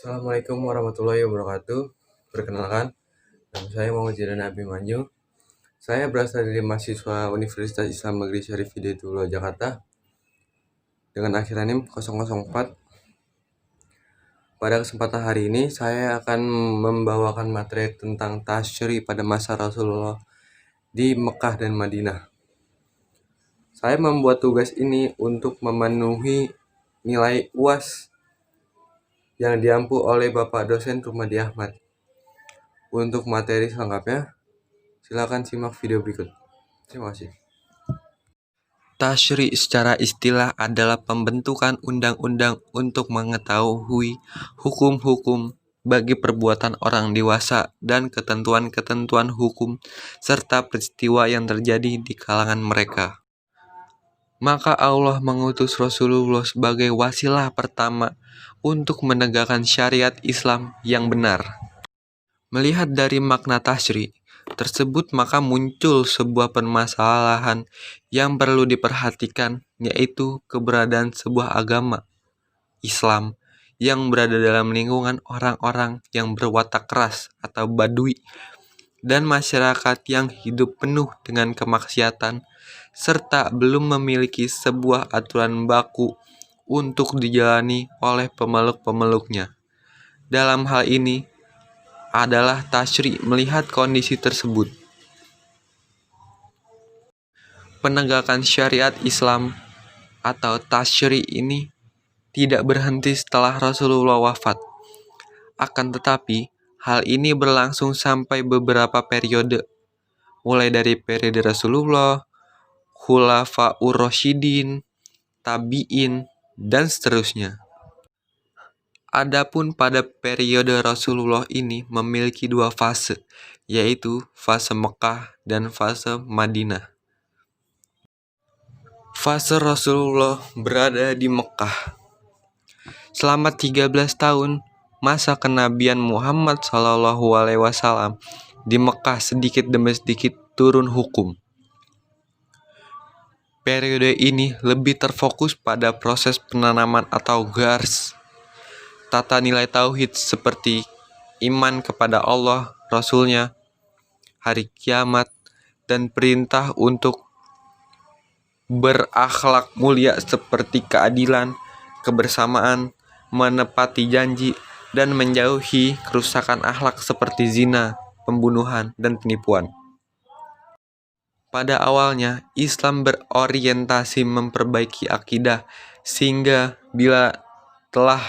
Assalamualaikum warahmatullahi wabarakatuh. Perkenalkan, nama saya Muhammad Jiran Abimanyu. Saya berasal dari mahasiswa Universitas Islam Negeri Syarif Hidayatullah Jakarta dengan akhir NIM 004. Pada kesempatan hari ini, saya akan membawakan materi tentang tasyri pada masa Rasulullah di Mekah dan Madinah. Saya membuat tugas ini untuk memenuhi nilai UAS yang diampu oleh Bapak dosen Rumadi Ahmad. Untuk materi selengkapnya, silakan simak video berikut. Terima kasih. Tasyri secara istilah adalah pembentukan undang-undang untuk mengetahui hukum-hukum bagi perbuatan orang dewasa dan ketentuan-ketentuan hukum serta peristiwa yang terjadi di kalangan mereka. Maka Allah mengutus Rasulullah sebagai wasilah pertama untuk menegakkan syariat Islam yang benar. Melihat dari makna tasyri tersebut, maka muncul sebuah permasalahan yang perlu diperhatikan, yaitu keberadaan sebuah agama Islam yang berada dalam lingkungan orang-orang yang berwatak keras atau badui dan masyarakat yang hidup penuh dengan kemaksiatan serta belum memiliki sebuah aturan baku untuk dijalani oleh pemeluk-pemeluknya. Dalam hal ini adalah tasyri melihat kondisi tersebut. Penegakan syariat Islam atau tasyri ini tidak berhenti setelah Rasulullah wafat. Akan tetapi, hal ini berlangsung sampai beberapa periode, mulai dari periode Rasulullah, Khulafaur Rasyidin, Tabi'in, dan seterusnya. Adapun pada periode Rasulullah ini memiliki dua fase, yaitu fase Mekah dan fase Madinah. Fase Rasulullah berada di Mekah. Selama 13 tahun masa kenabian Muhammad SAW di Mekah sedikit demi sedikit turun hukum. Periode ini lebih terfokus pada proses penanaman atau gars, tata nilai tauhid seperti iman kepada Allah, Rasulnya, hari kiamat, dan perintah untuk berakhlak mulia seperti keadilan, kebersamaan, menepati janji, dan menjauhi kerusakan akhlak seperti zina, pembunuhan, dan penipuan. Pada awalnya, Islam berorientasi memperbaiki akidah, sehingga bila telah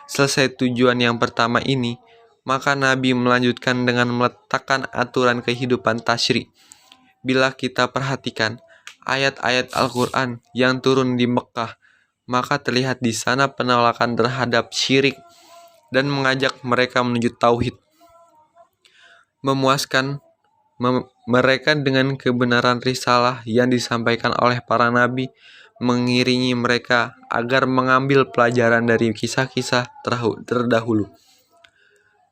selesai tujuan yang pertama ini, maka Nabi melanjutkan dengan meletakkan aturan kehidupan tasyri. Bila kita perhatikan ayat-ayat Al-Quran yang turun di Mekah, maka terlihat di sana penolakan terhadap syirik dan mengajak mereka menuju tauhid. Memuaskan mereka dengan kebenaran risalah yang disampaikan oleh para nabi, mengiringi mereka agar mengambil pelajaran dari kisah-kisah terdahulu,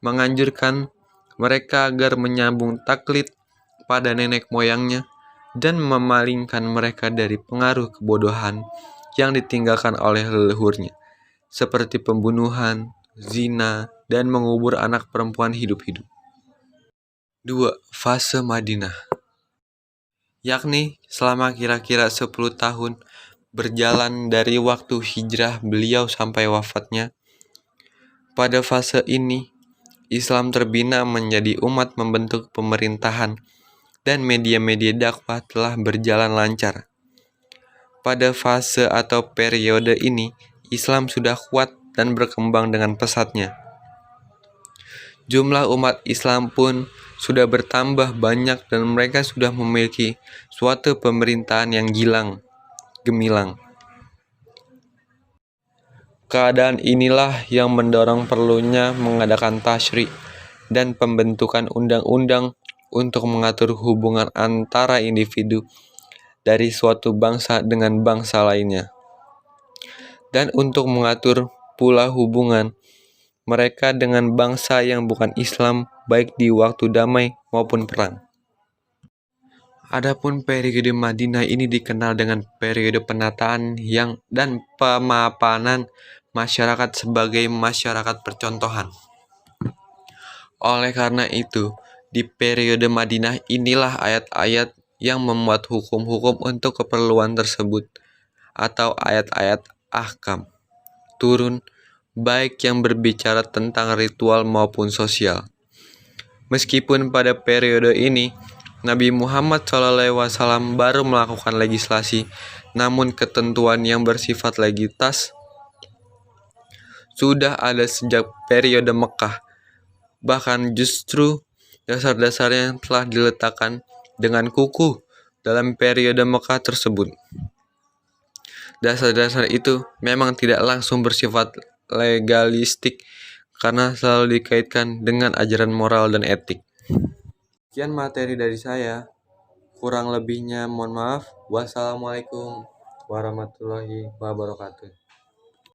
menganjurkan mereka agar menyambung taklid pada nenek moyangnya, dan memalingkan mereka dari pengaruh kebodohan yang ditinggalkan oleh leluhurnya, seperti pembunuhan, zina, dan mengubur anak perempuan hidup-hidup. 2. Fase Madinah, yakni selama kira-kira 10 tahun berjalan dari waktu hijrah beliau sampai wafatnya. Pada fase ini, Islam terbina menjadi umat membentuk pemerintahan dan media-media dakwah telah berjalan lancar. Pada fase atau periode ini, Islam sudah kuat dan berkembang dengan pesatnya. Jumlah umat Islam pun sudah bertambah banyak dan mereka sudah memiliki suatu pemerintahan yang gemilang. Keadaan inilah yang mendorong perlunya mengadakan tasyri dan pembentukan undang-undang untuk mengatur hubungan antara individu dari suatu bangsa dengan bangsa lainnya, dan untuk mengatur pula hubungan mereka dengan bangsa yang bukan Islam, baik di waktu damai maupun perang. Adapun periode Madinah ini dikenal dengan periode penataan dan pemapanan masyarakat sebagai masyarakat percontohan. Oleh karena itu, di periode Madinah inilah ayat-ayat yang memuat hukum-hukum untuk keperluan tersebut, atau ayat-ayat ahkam, turun, baik yang berbicara tentang ritual maupun sosial. Meskipun pada periode ini, Nabi Muhammad SAW baru melakukan legislasi, namun ketentuan yang bersifat legalitas sudah ada sejak periode Mekah. Bahkan justru dasar-dasarnya telah diletakkan dengan kukuh dalam periode Mekah tersebut. Dasar-dasar itu memang tidak langsung bersifat legalistik karena selalu dikaitkan dengan ajaran moral dan etik. Sekian materi dari saya. Kurang lebihnya mohon maaf. Wassalamualaikum warahmatullahi wabarakatuh.